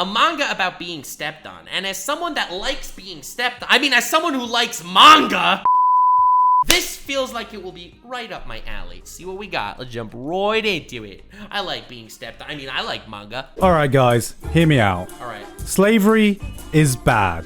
a manga about being stepped on. And as someone that likes being stepped on, I mean, as someone who likes manga, this feels like it will be right up my alley. See what we got. Let's jump right into it. I like being stepped on. I mean, I like manga. All right, guys, hear me out. All right. Slavery is bad.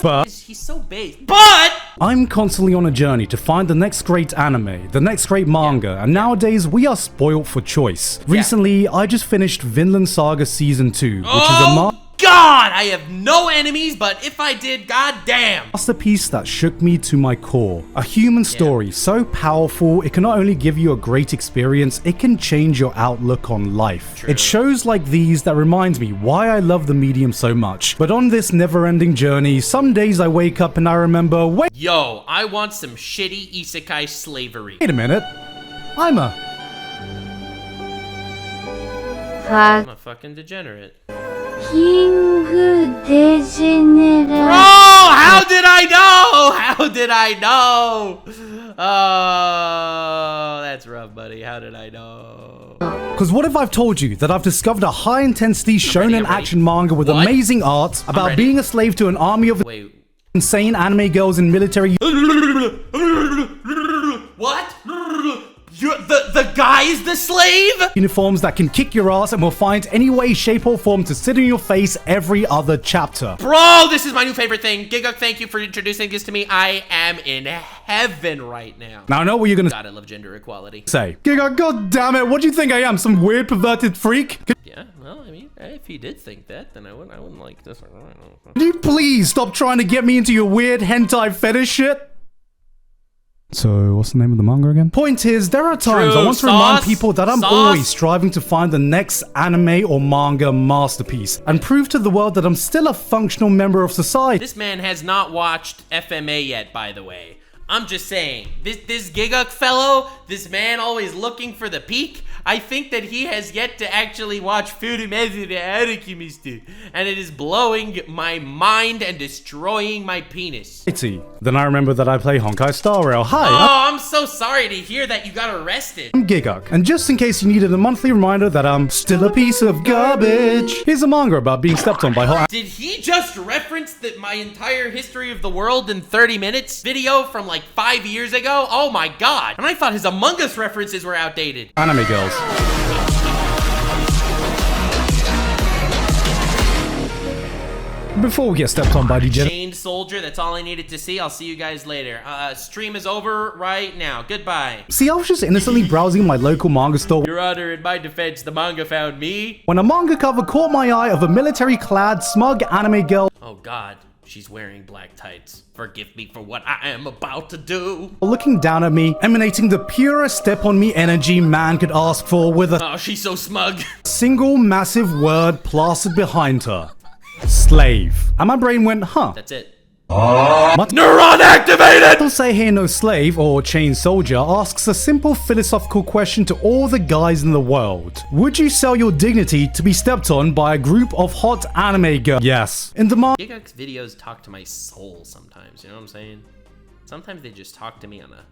But he's so big. But I'm constantly on a journey to find the next great anime, the next great manga, and nowadays we are spoiled for choice. Recently, I just finished Vinland Saga Season 2, which is a God, I have no enemies, but if I did, goddamn. masterpiece that shook me to my core. A human story so powerful, it can not only give you a great experience, it can change your outlook on life. True. It's shows like these that reminds me why I love the medium so much. But on this never-ending journey, some days I wake up and I remember, yo, I want some shitty isekai slavery. wait a minute, I'm a fucking degenerate. Degeneracy. Bro, how did I know? How did I know? Oh, that's rough, buddy. How did I know? Because what if I've told you that I've discovered a high-intensity shonen action manga with amazing art about being a slave to an army of insane anime girls in military What? The guy is the slave? uniforms that can kick your ass and will find any way, shape, or form to sit in your face every other chapter. Bro, this is my new favorite thing. Gigguk, thank you for introducing this to me. I am in heaven right now. Now I know what you're gonna God, I love gender equality. say. Giga, god damn it, what do you think I am? Some weird perverted freak? Yeah, well, I mean, if he did think that, then I wouldn't like this one. Could you please stop trying to get me into your weird hentai fetish shit? So, what's the name of the manga again? Point is, there are times I want to remind people that I'm always striving to find the next anime or manga masterpiece and prove to the world that I'm still a functional member of society. This man has not watched FMA yet, by the way. I'm just saying, this Gigguk fellow, this man always looking for the peak, I think that he has yet to actually watch Vtube, and it is blowing my mind and destroying my penis. Then I remember that I play Honkai Star Rail. Hi, Oh, I'm so sorry to hear that you got arrested. I'm Gigguk, and just in case you needed a monthly reminder that I'm still a piece of garbage, here's a manga about being stepped on by hot. Did he just reference that my entire history of the world in 30 minutes video from like 5 years ago? Oh my god. And I thought his Among Us references were outdated. Anime girls. Before we get stepped on by Degeneracy. Chained soldier, that's all I needed to see. I'll see you guys later. Stream is over right now. Goodbye. See, I was just innocently browsing my local manga store Your Honor, in my defense, the manga found me. when a manga cover caught my eye of a military-clad, smug anime girl Oh god, she's wearing black tights. Forgive me for what I am about to do. looking down at me, emanating the purest step-on-me energy man could ask for with a Oh, she's so smug. single massive word plastered behind her. Slave. And my brain went, huh. That's it. Neuron activated! Don't say here no slave or chained soldier asks a simple philosophical question to all the guys in the world. Would you sell your dignity to be stepped on by a group of hot anime girls? Yes. In the Gigguk's videos talk to my soul sometimes, you know what I'm saying? Sometimes they just talk to me on a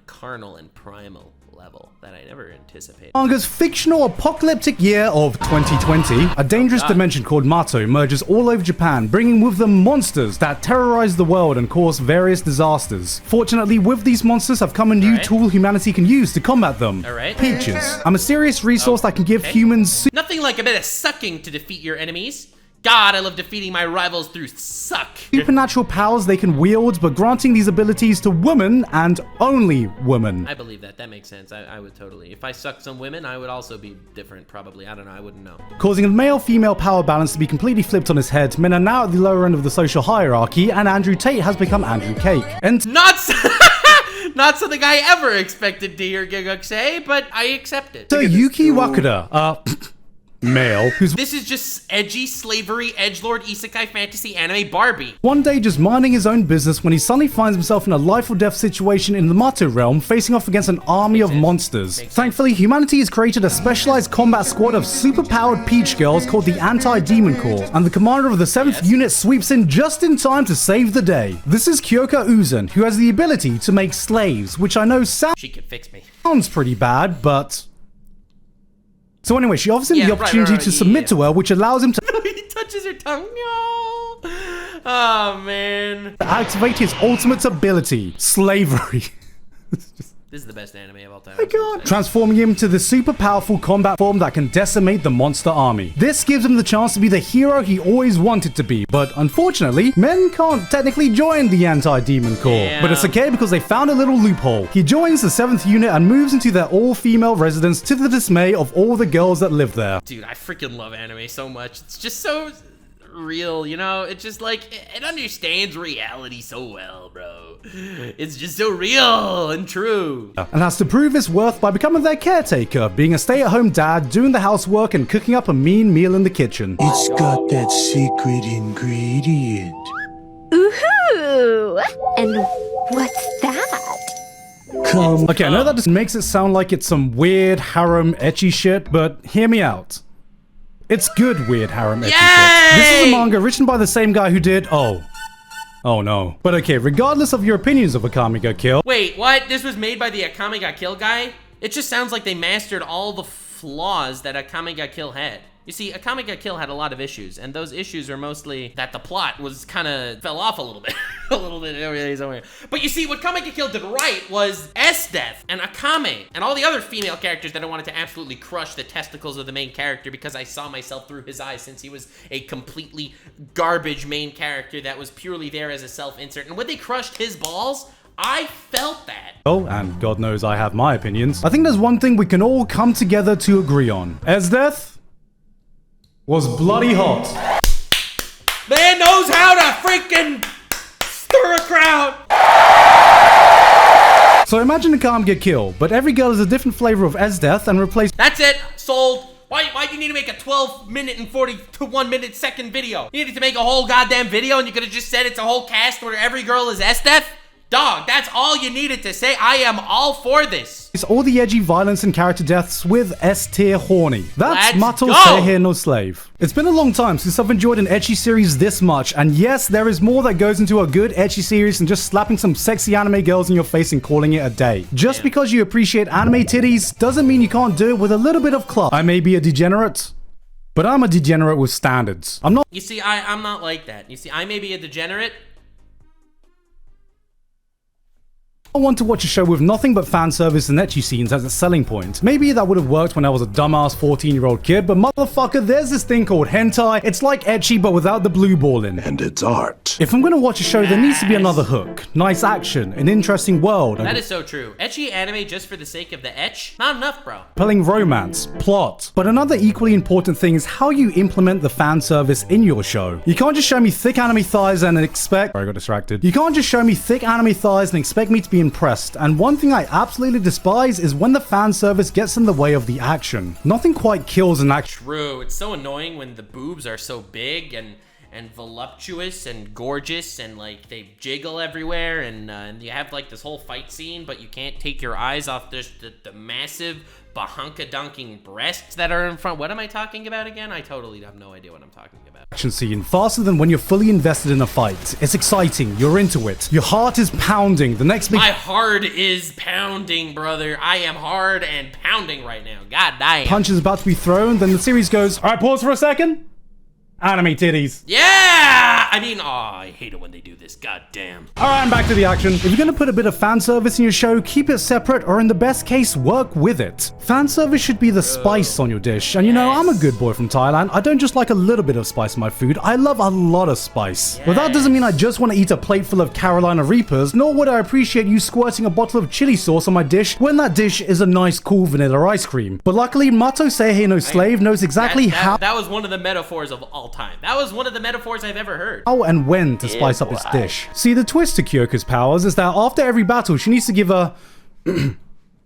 carnal and primal level that I never anticipated. manga's fictional apocalyptic year of 2020, a dangerous dimension called Mato emerges all over Japan, bringing with them monsters that terrorize the world and cause various disasters. Fortunately, with these monsters have come a new tool humanity can use to combat them. Peaches, a mysterious resource that can give humans Nothing like a bit of sucking to defeat your enemies. God, I love defeating my rivals through suck. supernatural powers they can wield, but granting these abilities to women and only women. I believe that. That makes sense. I would totally. If I sucked some women, I would also be different, probably. I don't know. I wouldn't know. Causing a male-female power balance to be completely flipped on his head. Men are now at the lower end of the social hierarchy, and Andrew Tate has become Andrew Cake. And Not something I ever expected to hear Gigguk say, but I accept it. so Yuki Wakura, male, who's This is just edgy slavery, edgelord, isekai fantasy anime Barbie. one day just minding his own business when he suddenly finds himself in a life or death situation in the Mato realm, facing off against an army of monsters. Thankfully, humanity has created a specialized combat squad of superpowered peach girls called the Anti-Demon Corps, and the commander of the 7th unit sweeps in just in time to save the day. This is Kyoka Uzun, who has the ability to make slaves, which I know She could fix me. sounds pretty bad, but So anyway, she offers him the opportunity to submit to her, which allows him to he touches her tongue. No. Oh, man. activate his ultimate ability, slavery. This is the best anime of all time. My God. Transforming him to the super powerful combat form that can decimate the monster army. This gives him the chance to be the hero he always wanted to be, but unfortunately, men can't technically join the anti-demon corps. Yeah. But it's okay because they found a little loophole. He joins the 7th unit and moves into their all-female residence to the dismay of all the girls that live there. Dude, I freaking love anime so much. It's just so real, you know? It's just like, it understands reality so well, bro. It's just so real and true. And has to prove his worth by becoming their caretaker, being a stay-at-home dad, doing the housework, and cooking up a mean meal in the kitchen. It's got that secret ingredient. Ooh, and what's that? Come. Okay, I know that just makes it sound like it's some weird harem ecchi shit, but hear me out. It's good weird harem ecchi shit. This is a manga written by the same guy who did Oh no. But okay, regardless of your opinions of Akame ga Kill. Wait, what? This was made by the Akame ga Kill guy? It just sounds like they mastered all the flaws that Akame ga Kill had. You see, Akame ga Kill had a lot of issues, and those issues were mostly that the plot was kind of fell off a little bit. Somewhere. But you see, what Akame ga Kill did right was S-Death and Akame and all the other female characters that I wanted to absolutely crush the testicles of the main character because I saw myself through his eyes since he was a completely garbage main character that was purely there as a self-insert. And when they crushed his balls, I felt that. Oh, and God knows I have my opinions. I think there's one thing we can all come together to agree on. S-Death was bloody hot. Man knows how to freaking stir a crowd. So imagine Akame ga Kill, but every girl is a different flavor of S-Death and replace. That's it. Sold. Why do you need to make a 12-minute and 41-minute second video? You needed to make a whole goddamn video and you could have just said it's a whole cast where every girl is S-Death? Dog, that's all you needed to say. I am all for this. It's all the edgy violence and character deaths with S-tier horny. That's Let's Mato go. Seihe no Slave. It's been a long time since I've enjoyed an ecchi series this much, and yes, there is more that goes into a good ecchi series than just slapping some sexy anime girls in your face and calling it a day. Just because you appreciate anime titties doesn't mean you can't do it with a little bit of club. I may be a degenerate, but I'm a degenerate with standards. I'm not. You see, I'm not like that. You see, I may be a degenerate. I want to watch a show with nothing but fan service and ecchi scenes as a selling point. Maybe that would have worked when I was a dumbass 14-year-old kid, but motherfucker, there's this thing called hentai. It's like ecchi, but without the blue ball in. And it's art. If I'm gonna watch a show, there needs to be another hook. Nice action, an interesting world. That is so true. Ecchi anime just for the sake of the etch? Not enough, bro. Compelling romance, plot. But another equally important thing is how you implement the fan service in your show. You can't just show me thick anime thighs and expect— I got distracted. You can't just show me thick anime thighs and expect me to be impressed. And one thing I absolutely despise is when the fan service gets in the way of the action. Nothing quite kills an action. True. It's so annoying when the boobs are so big and voluptuous and gorgeous and like they jiggle everywhere and you have like this whole fight scene, but you can't take your eyes off the massive bahunka-dunking breasts that are in front. What am I talking about again? I totally have no idea what I'm talking about. Action scene faster than when you're fully invested in a fight. It's exciting, you're into it. Your heart is pounding. The next big— My heart is pounding, brother. I am hard and pounding right now. God damn. punch is about to be thrown, then the series goes, all right, pause for a second. Anime titties. Yeah! I mean, I hate it when they do this. God damn. Alright, I'm back to the action. If you're gonna put a bit of fan service in your show, keep it separate, or in the best case, work with it. Fan service should be the spice on your dish. And you know, I'm a good boy from Thailand. I don't just like a little bit of spice in my food. I love a lot of spice. But that doesn't mean I just want to eat a plate full of Carolina Reapers, nor would I appreciate you squirting a bottle of chili sauce on my dish when that dish is a nice, cool vanilla ice cream. But luckily, Mato Seihe no Slave knows exactly how— That was one of the metaphors of all time. That was one of the metaphors I've ever heard. how and when to spice up his dish. See, the twist to Kyoko's powers is that after every battle, she needs to give a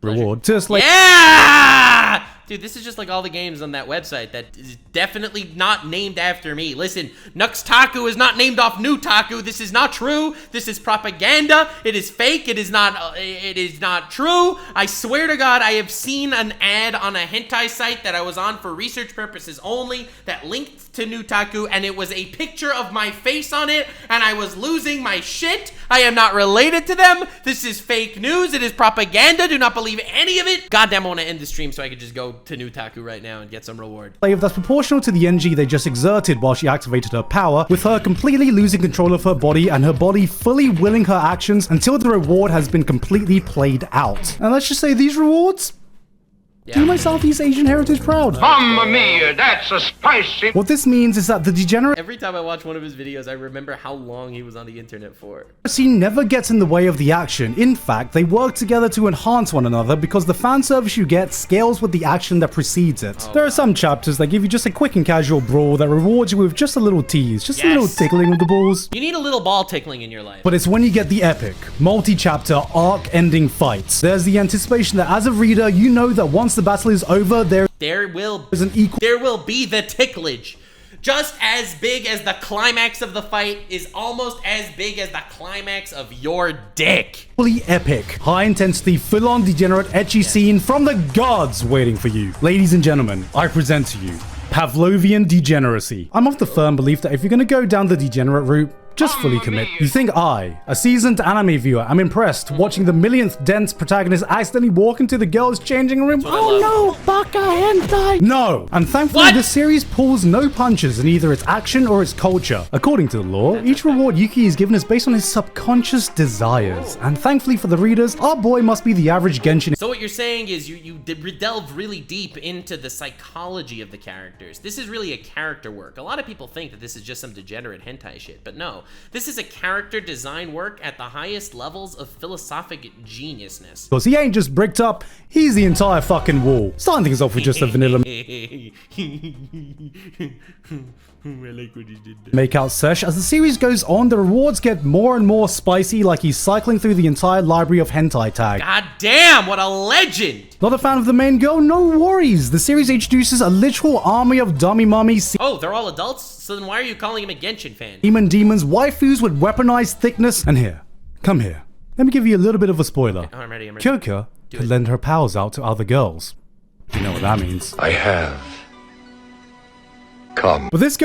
reward to Slave. Yeah! Dude, this is just like all the games on that website that is definitely not named after me. Listen, Taku is not named off New Taku. This is not true. This is propaganda. It is fake. It is not true. I swear to God, I have seen an ad on a hentai site that I was on for research purposes only that linked to New Taku, and it was a picture of my face on it, and I was losing my shit. I am not related to them. This is fake news. It is propaganda. Do not believe any of it. Goddamn, I want to end the stream so I could just go to New Taku right now and get some reward. Wave that's proportional to the NG they just exerted while she activated her power, with her completely losing control of her body and her body fully willing her actions until the reward has been completely played out. And let's just say these rewards do my Southeast Asian heritage proud. Mamma mia, that's a spicy. What this means is that the Degeneracy Every time I watch one of his videos, I remember how long he was on the internet for. never gets in the way of the action. In fact, they work together to enhance one another because the fan service you get scales with the action that precedes it. There are some chapters that give you just a quick and casual brawl that rewards you with just a little tease, just a little tickling of the balls. You need a little ball tickling in your life. But it's when you get the epic, multi-chapter, arc-ending fights. There's the anticipation that as a reader, you know that once the battle is over, there will be the ticklage. Just as big as the climax of the fight is almost as big as the climax of your dick. Fully epic, high-intensity, full-on degenerate ecchi scene from the gods waiting for you. Ladies and gentlemen, I present to you Pavlovian Degeneracy. I'm of the firm belief that if you're gonna go down the degenerate route, just fully commit. You think I, a seasoned anime viewer, am impressed watching the millionth dense protagonist accidentally walk into the girls' changing room? Oh no, baka hentai! No! And thankfully this series pulls no punches in either its action or its culture. According to the lore, each reward Yuki is given is based on his subconscious desires. And thankfully for the readers, our boy must be the average Genshin. So what you're saying is you delved really deep into the psychology of the characters. This is really a character work. A lot of people think that this is just some degenerate hentai shit, but no. This is a character design work at the highest levels of philosophic geniusness. Because he ain't just bricked up, he's the entire fucking wall. Starting things off with just a vanilla makeout sesh. As the series goes on, the rewards get more and more spicy, like he's cycling through the entire library of hentai tag. God damn, what a legend! Not a fan of the main girl? No worries. The series introduces a literal army of dummy mummies. Oh, they're all adults? So then why are you calling him a Genshin fan? Demons, waifus with weaponized thickness. And here, come here. Let me give you a little bit of a spoiler. Okay, I'm ready. Kyoka could lend her powers out to other girls. You know what that means. I have come. But this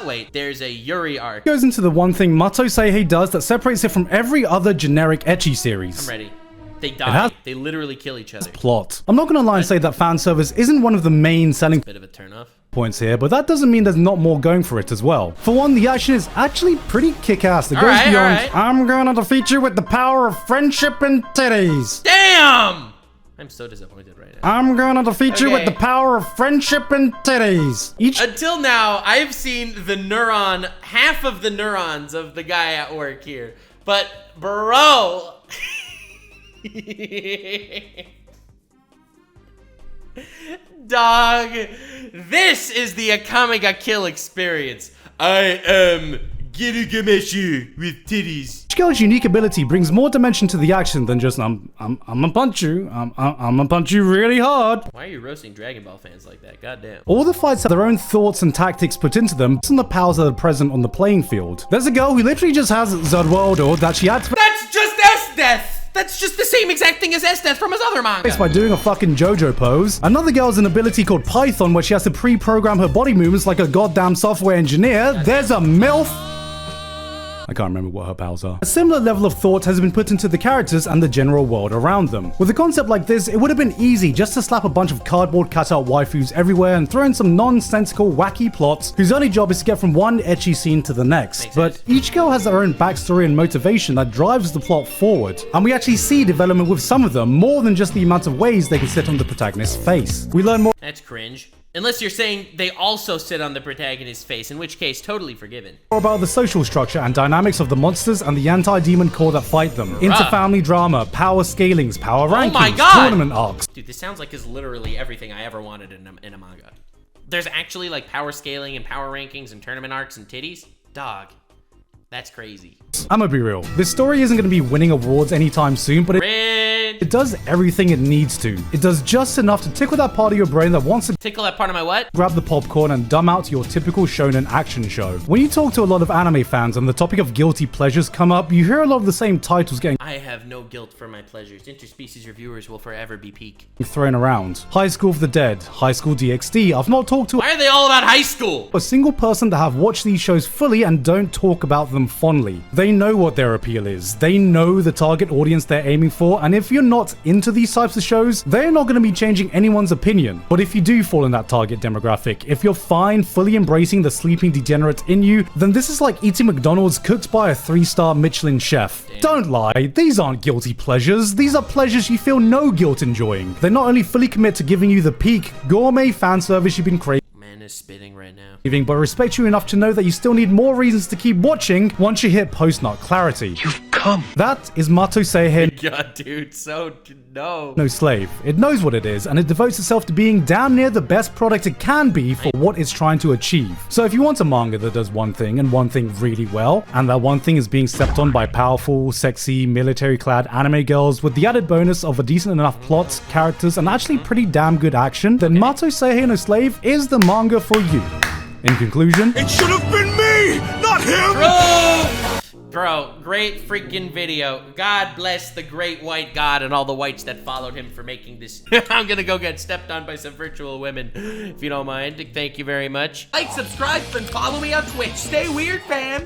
wait, there's a Yuri arc. goes into the one thing Mato Seihei does that separates it from every other generic ecchi series. I'm ready. They die. They literally kill each other. Plot. I'm not gonna lie and say that fan service isn't one of the main selling Bit of a turnoff. points here, but that doesn't mean there's not more going for it as well. For one, the action is actually pretty kick-ass. It goes beyond, I'm gonna defeat you with the power of friendship and titties. Damn! I'm so disappointed right now. I'm gonna defeat you with the power of friendship and titties. Until now, I've seen half of the neurons of the guy at work here. But, bro... Dog, this is the Akame ga Kill experience. I am Gigguk with titties. Each girl's unique ability brings more dimension to the action than just I'm gonna punch you. I'm gonna punch you really hard. Why are you roasting Dragon Ball fans like that? Goddamn. All the fights have their own thoughts and tactics put into them based on the powers that are present on the playing field. There's a girl who literally just has Zodworld that she had to That's just S-Death! That's just the same exact thing as S-Death from his other manga. by doing a fucking JoJo pose. Another girl has an ability called Python where she has to pre-program her body movements like a goddamn software engineer. There's a MILF. I can't remember what her powers are. A similar level of thought has been put into the characters and the general world around them. With a concept like this, it would have been easy just to slap a bunch of cardboard cutout waifus everywhere and throw in some nonsensical, wacky plots whose only job is to get from one ecchi scene to the next. But each girl has their own backstory and motivation that drives the plot forward. And we actually see development with some of them, more than just the amount of ways they can sit on the protagonist's face. We learn more That's cringe. Unless you're saying they also sit on the protagonist's face, in which case, totally forgiven. about the social structure and dynamics of the monsters and the anti-demon core that fight them. Inter-family drama, power scalings, power rankings, tournament arcs. Dude, this sounds like is literally everything I ever wanted in a manga. There's actually like power scaling and power rankings and tournament arcs and titties? Dog. That's crazy. I'ma be real. This story isn't gonna be winning awards anytime soon, but it does everything it needs to. It does just enough to tickle that part of your brain that wants to tickle that part of my what? Grab the popcorn and dumb out your typical shonen action show. When you talk to a lot of anime fans and the topic of guilty pleasures come up, you hear a lot of the same titles getting I have no guilt for my pleasures. Interspecies reviewers will forever be peak. thrown around. High School of the Dead, High School DxD. I've not talked to Why are they all about high school? a single person that have watched these shows fully and don't talk about them them fondly. They know what their appeal is. They know the target audience they're aiming for, and if you're not into these types of shows, they're not going to be changing anyone's opinion. But if you do fall in that target demographic, if you're fine fully embracing the sleeping degenerate in you, then this is like eating McDonald's cooked by a 3-star Michelin chef. Damn. Don't lie, these aren't guilty pleasures. These are pleasures you feel no guilt enjoying. They not only fully commit to giving you the peak gourmet fan service you've been craving, Man is spitting right now. but respect you enough to know that you still need more reasons to keep watching once you hit post-nut clarity. You've come. That is Mato Seihen God, dude, so no. no slave. It knows what it is, and it devotes itself to being damn near the best product it can be for what it's trying to achieve. So if you want a manga that does one thing and one thing really well, and that one thing is being stepped on by powerful, sexy, military-clad anime girls with the added bonus of a decent enough plot, characters, and actually pretty damn good action, then Mato Seihen no Slave is the manga for you. In conclusion, It should have been me, not him! Bro, great freaking video. God bless the great white god and all the whites that followed him for making this. I'm gonna go get stepped on by some virtual women, if you don't mind. Thank you very much. Like, subscribe, and follow me on Twitch. Stay weird, fam.